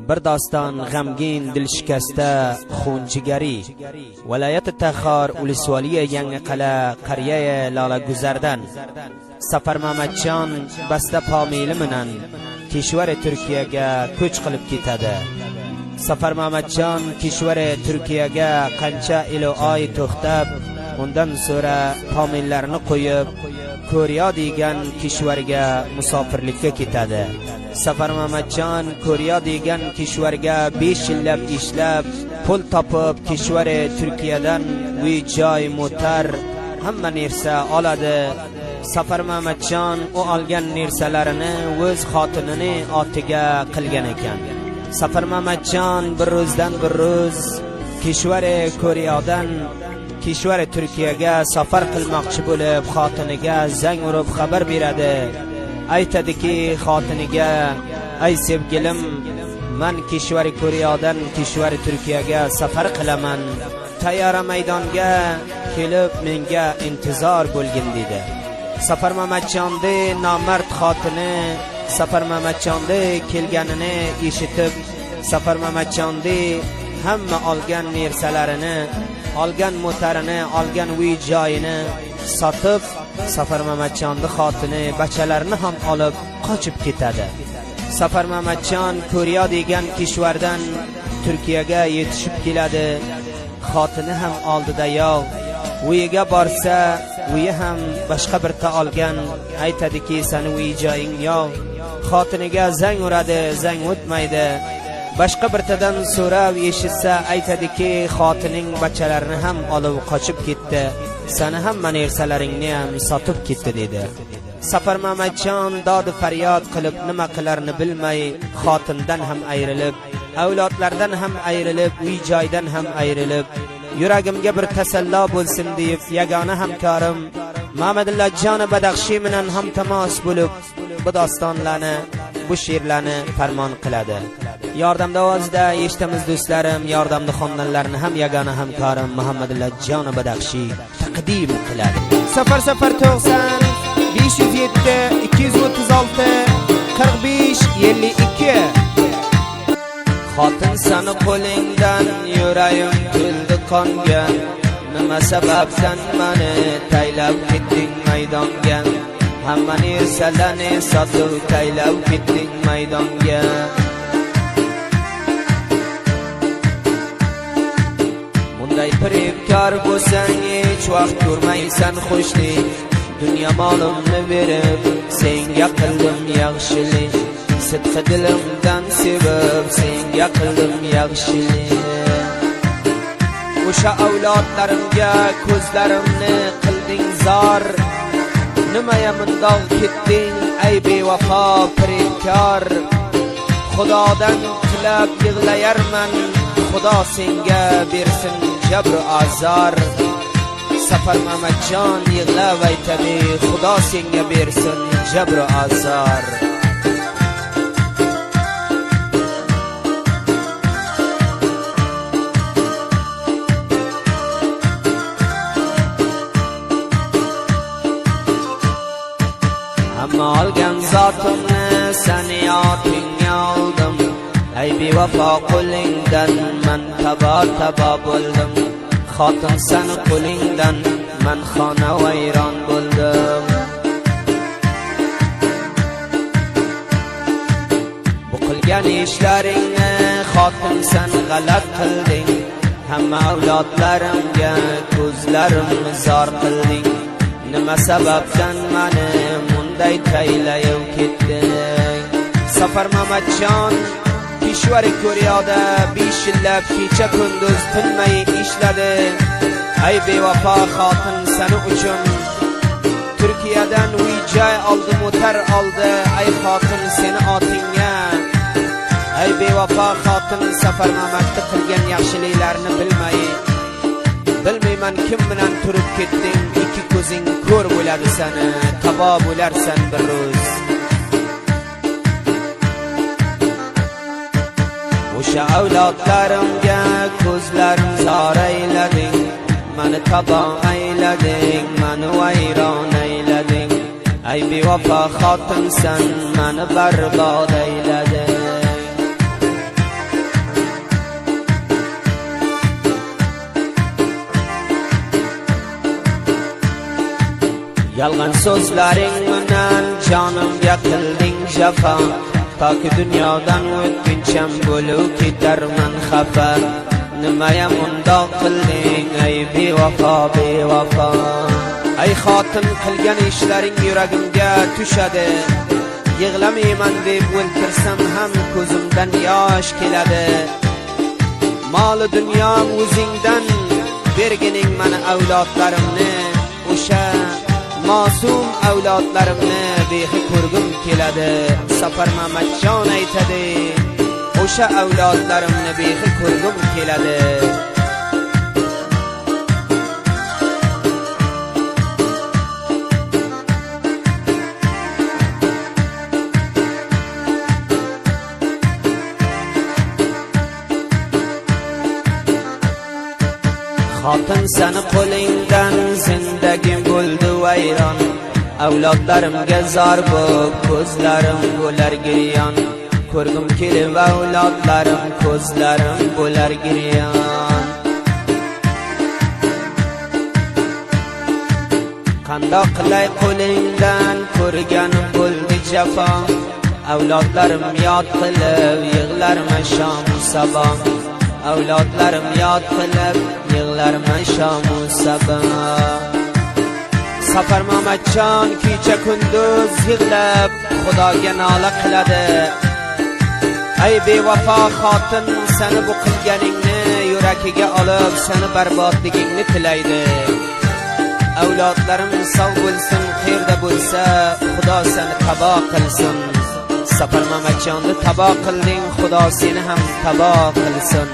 bir doston g'amgin dilshikasta xunjigari viloyat Taxor ulusvaliya Yangiqal'a qariya Lola Guzardan Safar Mamatjon basta pomili bilan kishvar Turkiyaga ko'ch qilib ketadi. Safar Mamatjon kishvar Turkiyaga qancha ilo oy to'xtab, undan so'ra pomillarni qo'yib Ko'riya degan kishvarga musofirlikka ketadi. Safar Mamatjon Ko'riya degan kishvarga 5 yillab ishlab, pul topib kishvar Turkiyadan uy joy motor hamma narsa oladi. Safar Mamatjon u olgan narsalarini o'z xotinini otiga qilgan ekan. Safar Mamatjon bir ro'zdan bir ro'z kishvar Ko'riyadan kishvar Turkiyaga safar qilmoqchi bo'lib xotiniga zang urib xabar beradi. Aytadiki xotiniga: "Ay sevgilim, men kishvar Ko'riyadan kishvar Turkiyaga safar qilaman. Tayyora maydonga kelib menga intizor bo'lgin" dedi. Safar Mamatjonning nomard xotini Safar Mamatjonning kelganini eshitib, Safar Mamatjonning hamma olgan narsalarini, olgan motorini, olgan uy joyini sotib, Safar Mamatjonning xotini bachalarini ham olib qochib ketadi. Safar Mamatjon Ko'riya degan kishvardan Turkiyaga yetishib keladi. Xotini ham oldida yo'q. Uyiga borsa, uyi ham boshqa bir ta olgan. Aytadiki, "Seni uy joying yo'q." Xotiniga zang uradi, zang o'tmaydi. Boshqa bir tadan so'rab eshitsa, aytadiki, "Xotining bachalarini ham olib qochib ketdi. Seni hamma narsalaringni ham sotib ketdi" dedi. Safar Mamatjon dod faryod qilib nima qilarini bilmay, xotindan ham ayrilib, avlodlardan ham ayrilib, uy joydan ham ayrilib, yuragimga bir tasallo bo'lsin deb yagona hamkorim Mamadulla jon Badaxshi bilan ham tamos bo'lib bu dostonlarni, bu she'rlarni farmon qiladi. Yordamda ovozda eshitamiz do'stlarim, yordamda xonanlarni ham yagona hamkorim Muhammadulla jon Badaxshi taqdim qiladi. 009 507 236 45 52. Xotin seni qo'lingdan yurayim to'ldi qonga, nima sababdan meni taylab ketding maydonga, hamma narsalarni sotib taylab ketding maydonga. Bunday firibkor bo'lsang hech vaqt ko'rmaysan xushlik, dunyo molimni berib senga qildim yaxshilik, sidqi dilimdan sevib senga qildim yaxshilik. O'sha avlodlarimga ko'zlarimni qilding zor, nimaya mundoq ketding ey bevafo firibkor. Xudodan tilab yig'layarman, Xudo senga bersin jabr azor. Safar Mamatjon yig'lab aytadi, Xudo senga bersin jabr azor. Hamma olgan zotimni seni yotingga oldim, ey bevafo qo'lingdan men tabo bo'ldim. Xotin seni qo'lingdan men xona vayron bo'ldim. Bu qilgan ishlaringni xotin sen g'alab qilding, hamma avlodlarimga ko'zlarimni zor qilding. Nima sababdan meni bunday taylayib ketding? Safar Mamatjon kishvar Ko'riyada 5 yillab kecha kunduz tinmay ishladi. Ay bevafo xotin seni uchun Turkiyadan uy joy oldi, motor oldi. Ay xotin seni otingga. Ay bevafo xotin Safar Mamatni qilgan yaxshiliklarini bilmayman kim bilan turib ketding. Ikki ko'zing ko'r bo'ladi seni, tabo bo'larsan bir ro'z. O'sha avlodlarimga ko'zlarim zor aylading, meni tabo aylading, meni vayron aylading. Ay bevafo xotinsan, meni barbod aylading. yolg'on so'zlaring bilan jonimga qilding jafo, toki dunyodan o'tguncham bo'lib ketarman xafa. Nimayam undoq qilding ey bevafo bevafo. Ay xotin qilgan ishlaring yuragimga tushadi, yig'lamayman deb o'ltirsam ham ko'zimdan yosh keladi. Moli dunyom o'zingdan bergining mana avlodlarimni, o'sha masum avlodlarimni behi ko'rgim keladi. Safar Mamatjon aytadi, o'sha avlodlarimni behi ko'rgim keladi. Xotin seni qo'lingdan zindagim bo'ldi vayron, avlodlarimga zor bo'p ko'zlarim bo'lar giryon. Ko'rgim kelib avlodlarim ko'zlarim bo'lar giryon. Qandoq qilay qo'lingdan ko'rganim bo'ldi jafo, avlodlarim yod qilib yig'larman shom sabah. Avlodlarim yod qilib yig'larman shom sabah. Safar Mamatjon kecha kunduz yig'lab Xudoga nola qiladi. Ay bevafo xotin, seni bu qilganingni yuragiga olib seni barbodligingni tilaydi. Avlodlarim sog' bo'lsin, qayerda bo'lsa Xudo seni tabo qilsin. Safar Mamatjonni tabo qilding, Xudo seni ham tabo qilsin.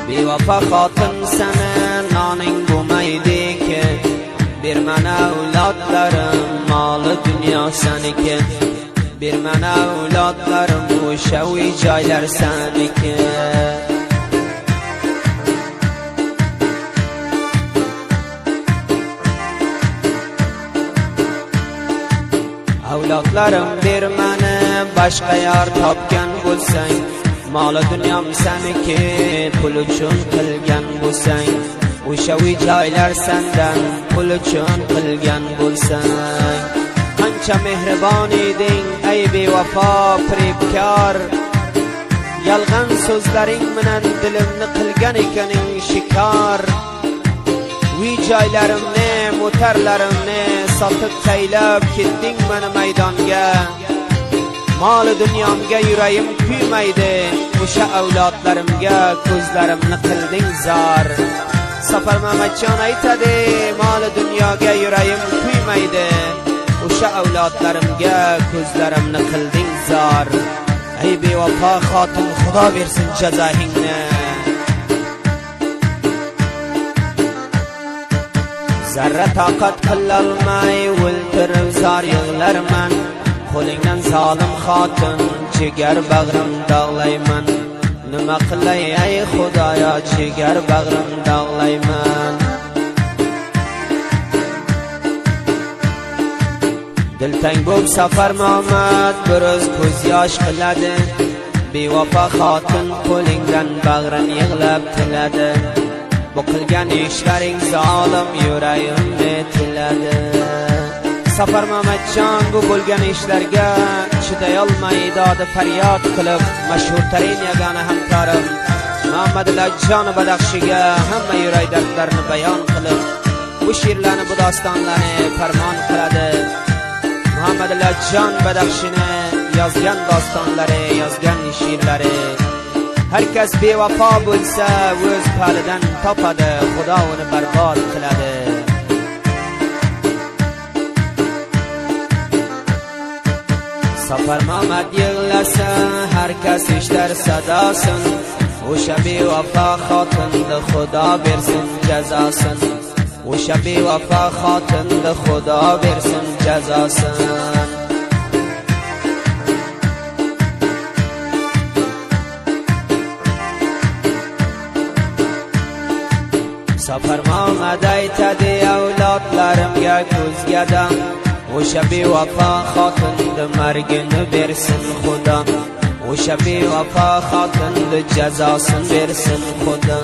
Bevafo xotin, seni noning bo'lmaydi ki, bermana avlodlarim moli dunyo seniki. Bermana avlodlarim o'sha uy joylar seniki. Avlodlarim bermani boshqa yor topgan bo'lsang, moli dunyom seniki, pul uchun qilgan bo'lsang, o'sha uy joylar sendan pul uchun qilgan bo'lsang. Qancha mehribon eding ey bevafo firibkor, yolg'on so'zlaring bilan dilimni qilgan ekaning shikor. Uy joylarimni, motorlarimni sotib taylab ketding meni maydonga. Moli dunyomga yuragim kuymaydi, o'sha avlodlarimga ko'zlarimni qilding zor. Safar Mamatjon aytadi, moli dunyoga yuragim kuymaydi, o'sha avlodlarimga ko'zlarimni qilding zor. Ey bevafo xotin, Xudo bersin jazoingni. Zarra toqat qilolmay o'ltirib zor yig'larman. Qo'lingdan zolim xotin, jigar bag'rim dog'layman. Nima qilay ey Xudoyo, jigar bag'rim dog'layman. Diltang bo'p Safar Mamat bir o'z ko'z yosh qiladi. Bevafo xotin qo'lingdan bag'rin yig'lab tiladi. Bu qilgan ishlaring zolim yuragimni tiladi. Safar Mamatjon bu bo'lgan ishlarga chiday olmay dodi faryod qilib, mashhurtarin yagona hamkorim Muhammadjon Badaxshiga hamma yurak dardlarini bayon qilib, bu she'rlarni, bu dostonlarni farmon qiladi. Muhammadjon Badaxshini yozgan dostonlari, yozgan she'rlari Herkes bevafo bo'lsa o'z palidan topadi, Xudo uni barbod qiladi. Safar Mamat yig'lasa, herkes ishlar sadosin. O'sha bevafo xotinni Xudo bersin jazosin. O'sha bevafo xotinni Xudo bersin jazosin. Safar Mamat aytadi, avlodlarimga ko'zgadam. O'sha bevafo xotinni margini bersin Xudo. و شبی وفا خاطن جزاسن برسن خدا